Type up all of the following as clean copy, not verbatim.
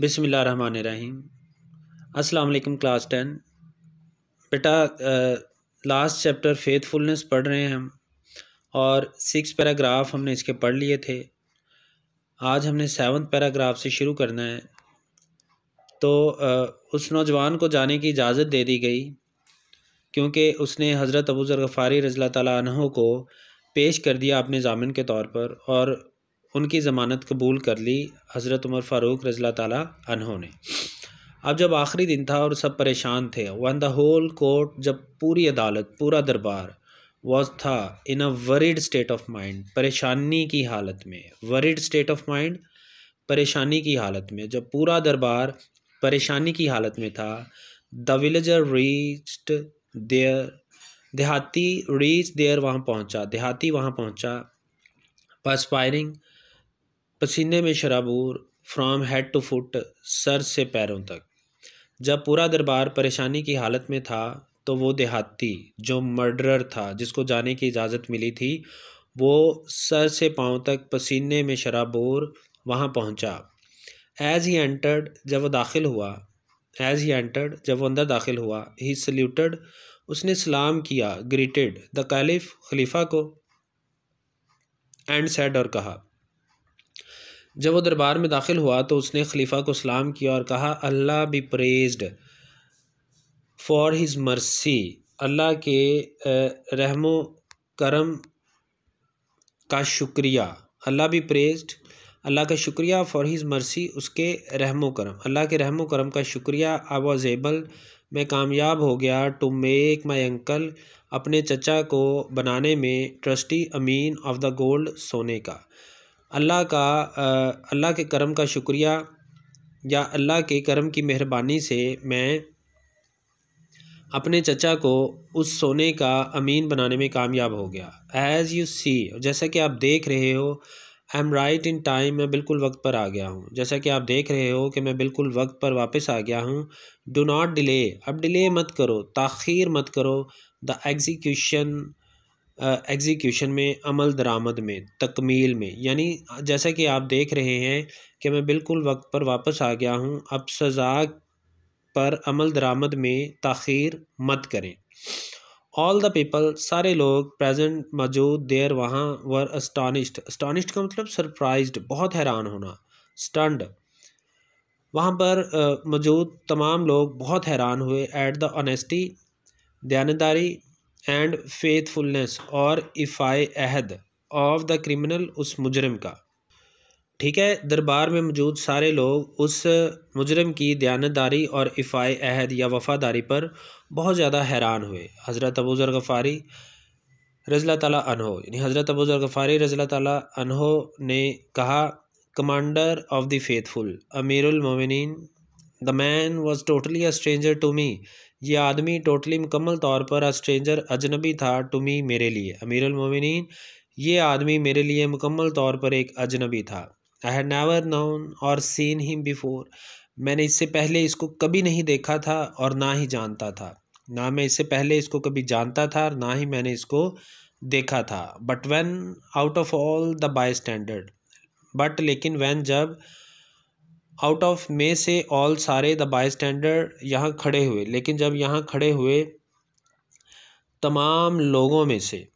बिस्मिल्लाहिर्रहमानिर्रहीम। अस्सलाम वालेकुम क्लास 10। बेटा लास्ट चैप्टर फेथफुलनेस पढ़ रहे हैं हम और 6 पैराग्राफ हमने इसके पढ़ लिए थे। आज हमने 7th पैराग्राफ से शुरू करना है। तो उस नौजवान को जाने की इजाज़त दे दी गई क्योंकि उसने हज़रत अबू ज़र गफ़ारी रज़ियल्लाहु ताला अन्हु को पेश कर दिया अपने ज़ामिन के तौर पर और उनकी ज़मानत कबूल कर ली हज़रत उमर फ़ारूक रज़ियल्लाहु ताला अन्हु ने। अब जब आखिरी दिन था और सब परेशान थे, वन द होल कोर्ट, जब पूरी अदालत पूरा दरबार वॉज था in a worried state of mind, परेशानी की हालत में, वरीड स्टेट ऑफ माइंड परेशानी की हालत में, जब पूरा दरबार परेशानी की हालत में था। द विलेजर रीच्ड देयर, देहाती रीच देयर, वहाँ पहुँचा, देहाती वहाँ पहुँचा। परस्पायरिंग, पसीने में शराबूर, फ्रॉम हेड टू फुट, सर से पैरों तक। जब पूरा दरबार परेशानी की हालत में था तो वो देहाती जो मर्डरर था, जिसको जाने की इजाज़त मिली थी, वो सर से पाँव तक पसीने में शराबूर वहाँ पहुँचा। एज़ ही एंटर्ड, जब वो दाखिल हुआ, एज़ ही एंटर्ड, जब वो अंदर दाखिल हुआ, ही सल्यूटेड, उसने सलाम किया, ग्रीटेड द कैलिफ, खलीफा को, एंड सेड, और कहा। जब वो दरबार में दाखिल हुआ तो उसने खलीफा को सलाम किया और कहा, Allah be praised for his mercy, Allah के रहमो करम का शुक्रिया, अल्लाह बी प्रेज्ड, अल्लाह का शुक्रिया, फॉर हिज मर्सी, उसके रहमो करम, अल्लाह के रहमो करम का शुक्रिया। आई वॉज एबल, मैं कामयाब हो गया, टू मेक माई अंकल, अपने चचा को बनाने में, ट्रस्टी अमीन ऑफ द गोल्ड, सोने का। अल्लाह के करम का शुक्रिया या अल्लाह के करम की मेहरबानी से मैं अपने चचा को उस सोने का अमीन बनाने में कामयाब हो गया। एज़ यू सी, जैसा कि आप देख रहे हो, I am right in time, मैं बिल्कुल वक्त पर आ गया हूँ। जैसा कि आप देख रहे हो कि मैं बिल्कुल वक्त पर वापस आ गया हूँ। डू नॉट डिले, अब डिले मत करो, ताख़ीर मत करो। द एग्जीक्यूशन में, अमल दरामद में, तकमील में, यानी जैसा कि आप देख रहे हैं कि मैं बिल्कुल वक्त पर वापस आ गया हूँ। अब सज़ा पर अमल दरामद में ताख़ीर मत करें। ऑल द पीपल, सारे लोग, प्रेजेंट मौजूद, देयर वहाँ, वर अस्टॉनिश्ड, अस्टॉनिश्ड का मतलब सरप्राइज्ड, बहुत हैरान होना, स्टन्ड, वहाँ पर मौजूद तमाम लोग बहुत हैरान हुए। एट द ऑनेस्टी, दयानतदारी, एंड फेथफुलनेस, और इफ़ाए अहद, ऑफ द क्रिमिनल, उस मुजरिम का। ठीक है, दरबार में मौजूद सारे लोग उस मुजरिम की दयानतदारी और इफ़ाए अहद या वफ़ादारी पर बहुत ज़्यादा हैरान हुए। हज़रत अबू ज़र गफ़ारी रज़ियल्लाहु ताला अन्हु, यानी हज़रत अबू ज़र गफ़ारी रज़ियल्लाहु ताला अन्हु ने कहा, कमांडर ऑफ द फेथफुल, अमीरुल मोमिनीन, the man was totally a stranger to me, ये आदमी टोटली मुकम्मल तौर पर अ स्ट्रेंजर, अजनबी था, टू मी, मेरे लिए। अमीरुल मोमिनीन, ये आदमी मेरे लिए मुकम्मल तौर पर एक अजनबी था। आई हैड नेवर नोन और सीन हिम बिफोर, मैंने इससे पहले इसको कभी नहीं देखा था और ना ही जानता था, ना मैं इससे पहले इसको कभी जानता था और ना ही मैंने इसको देखा था। But when out of all the by standard, but लेकिन व्हेन जब, आउट ऑफ में से, ऑल सारे, द बाय स्टैंडर्ड यहाँ खड़े हुए, लेकिन जब यहाँ खड़े हुए तमाम लोगों में से,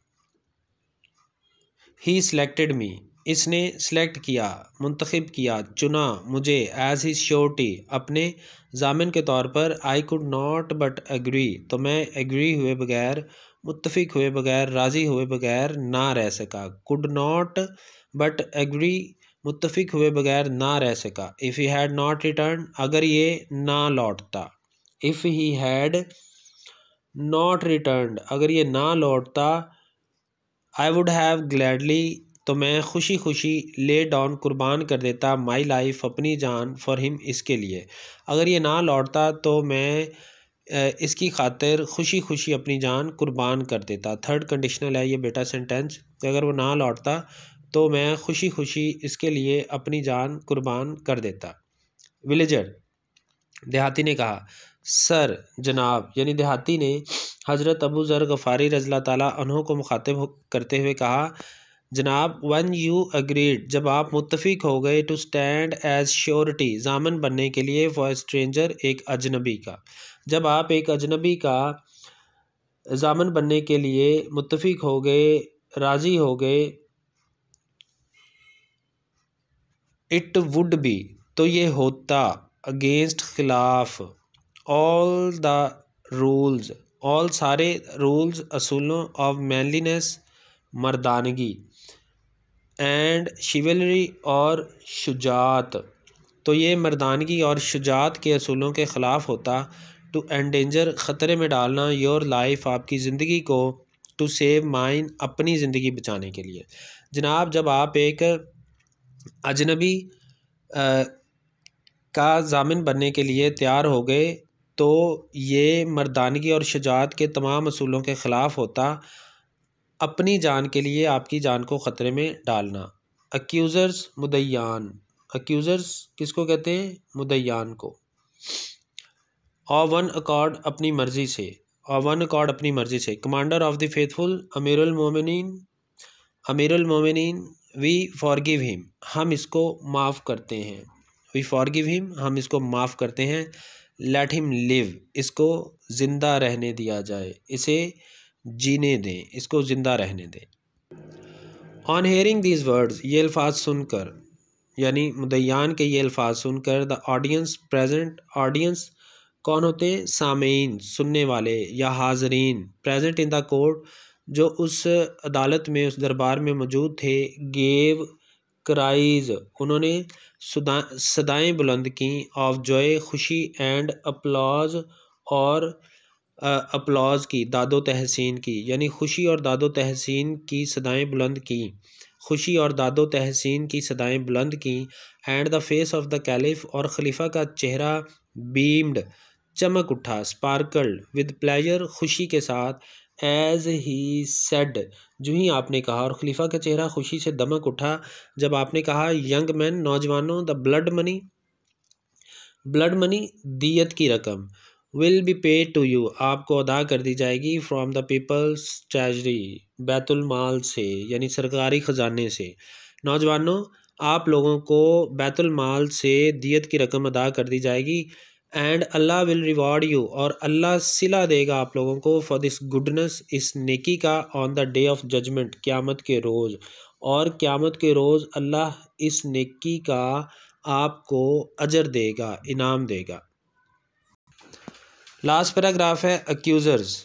ही सिलेक्टेड मी, इसने सेलेक्ट किया, मुंतखब किया, चुना मुझे, एज हिज श्योरिटी, अपने जामिन के तौर पर। I could not but agree, तो मैं एग्री हुए बगैर, मुत्तफिक हुए बगैर, राज़ी हुए बगैर ना रह सका। कुड नॉट बट एग्री, मुत्तफिक हुए बगैर ना रह सका। If he had not return, अगर ये ना लौटता, if he had not return, अगर ये ना लौटता, आई वुड हैव ग्लैडली, तो मैं खुशी खुशी, ले डाउन, कुर्बान कर देता, माई लाइफ, अपनी जान, फॉर हिम, इसके लिए। अगर ये ना लौटता तो मैं इसकी खातिर खुशी खुशी अपनी जान कुर्बान कर देता। थर्ड कंडीशनल है ये बेटा सेंटेंस, अगर वो ना लौटता तो मैं खुशी खुशी इसके लिए अपनी जान कुर्बान कर देता। विलेजर, देहाती ने कहा, सर, जनाब, यानी देहाती ने हज़रत अबू ज़र गफ़ारी रज़ियल्लाहु ताला अन्हु को मुखातिब करते हुए कहा, जनाब वन यू अग्रीड, जब आप मुत्तफिक हो गए, टू स्टैंड एज श्योरिटी, ज़ामन बनने के लिए, फॉर स्ट्रेंजर, एक अजनबी का, जब आप एक अजनबी का ज़ामन बनने के लिए मुत्तफिक हो गए, राज़ी हो गए, इट वुड बी, तो ये होता, अगेंस्ट, खिलाफ, ऑल द रूल्स, ऑल सारे रूल्स, असूलों, ऑफ मैनलीनेस, मर्दानगी, एंड शिवलरी, और शुजात, तो ये मर्दानगी और शुजात के असूलों के ख़िलाफ़ होता, टू एंडेंजर, ख़तरे में डालना, योर लाइफ, आपकी ज़िंदगी को, टू सेव माइन, अपनी ज़िंदगी बचाने के लिए। जनाब जब आप एक अजनबी का ज़ामिन बनने के लिए तैयार हो गए तो ये मर्दानगी और शुजात के तमाम असूलों के ख़िलाफ़ होता, अपनी जान के लिए आपकी जान को ख़तरे में डालना। अक्यूज़र्स, मुदय्यान, अक्यूज़र्स किसको कहते हैं? मुदय्यान को। और वन अकॉर्ड, अपनी मर्ज़ी से, और वन अकॉर्ड, अपनी मर्ज़ी से। कमांडर ऑफ द फेथफुल, अमीरुल मोमिनीन, अमीरुल मोमिनीन, वी फॉरगिव हिम, हम इसको माफ़ करते हैं। वी फॉरगिव हिम, हम इसको माफ़ करते हैं। लेट हिम लिव, इसको ज़िंदा रहने दिया जाए, इसे जीने दें, इसको ज़िंदा रहने दें। ऑन हेयरिंग दीज वर्ड्स, ये अल्फाज सुनकर, यानी मुदय्यान के ये अल्फाज सुनकर, द ऑडियंस प्रेजेंट, ऑडियंस कौन होते हैं? सामेईन, सुनने वाले या हाज़रीन, प्रेजेंट इन द कोर्ट, जो उस अदालत में, उस दरबार में मौजूद थे, गेव क्राइज, उन्होंने सदाएँ बुलंद की, ऑफ जॉय, खुशी, एंड अपलॉज, और अपलॉज की, दादो तहसीन की, यानी खुशी और दादो तहसीन की सदाएँ बुलंद की, खुशी और दादो तहसीन की सदाएँ बुलंद की। And the face of the caliph, और खलीफा का चेहरा, बीम्ड, चमक उठा, स्पार्कल्ड, विद प्लेजर, खुशी के साथ, एज ही सेड, जो ही आपने कहा, और खलीफा का चेहरा खुशी से दमक उठा जब आपने कहा, यंग मैन, नौजवानों, the blood money, blood money, दियत की रकम, will be paid to you, आपको अदा कर दी जाएगी, फ्रॉम द पीपल्स ट्रेजरी, बैतुल माल से, यानी सरकारी ख़जाने से। नौजवानों, आप लोगों को बैतुल माल से दियत की रकम अदा कर दी जाएगी। And Allah will reward you, और अल्लाह सिला देगा आप लोगों को, फॉर दिस गुडनेस, इस नेकी का, on the day of judgement, क़यामत के रोज़, और क़यामत के रोज़ अल्लाह इस नेकी का आपको अजर देगा, इनाम देगा। लास्ट पैराग्राफ है अक्यूज़र्स।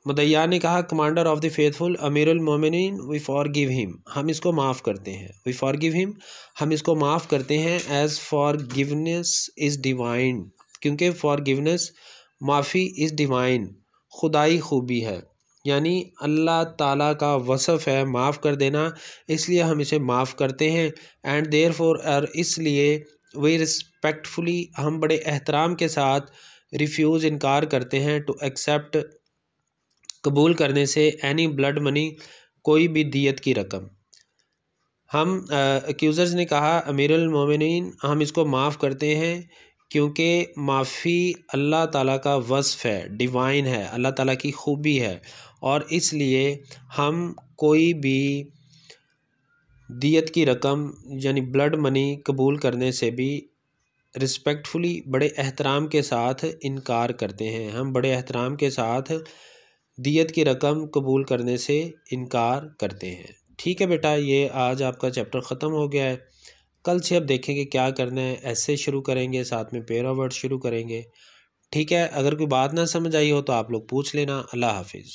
मुदय्यान ने कहा, कमांडर ऑफ द फेथफुल, अमीरुल मोमिनीन, वी फॉरगिव हिम, हम इसको माफ़ करते हैं। वी फॉरगिव हिम, हम इसको माफ़ करते हैं। एज़ फॉरगिवनेस इज़ डिवाइन, क्योंकि फॉरगिवनेस, माफ़ी, इज़ डिवाइन, खुदाई खूबी है, यानी अल्लाह ताला का वसफ़ है माफ़ कर देना, इसलिए हम इसे माफ़ करते हैं। एंड देयरफॉर, और इसलिए, वी रिस्पेक्टफुली, हम बड़े एहतराम के साथ, रिफ्यूज़, इनकार करते हैं, टू एक्सेप्ट, कबूल करने से, एनी ब्लड मनी, कोई भी दियत की रकम। हम अक्यूज़र्स ने कहा, अमीरुल मोमिनीन, हम इसको माफ़ करते हैं क्योंकि माफ़ी अल्लाह ताला का वस्फ़ है, डिवाइन है, अल्लाह ताला की खूबी है, और इसलिए हम कोई भी दियत की रकम यानी ब्लड मनी कबूल करने से भी रिस्पेक्टफुली, बड़े एहतराम के साथ इनकार करते हैं। हम बड़े एहतराम के साथ दियत की रकम कबूल करने से इनकार करते हैं। ठीक है बेटा, ये आज आपका चैप्टर ख़त्म हो गया है। कल से अब देखेंगे क्या करना है, ऐसे शुरू करेंगे, साथ में पेयर ऑफ वर्ड शुरू करेंगे। ठीक है, अगर कोई बात ना समझ आई हो तो आप लोग पूछ लेना। अल्लाह हाफिज़।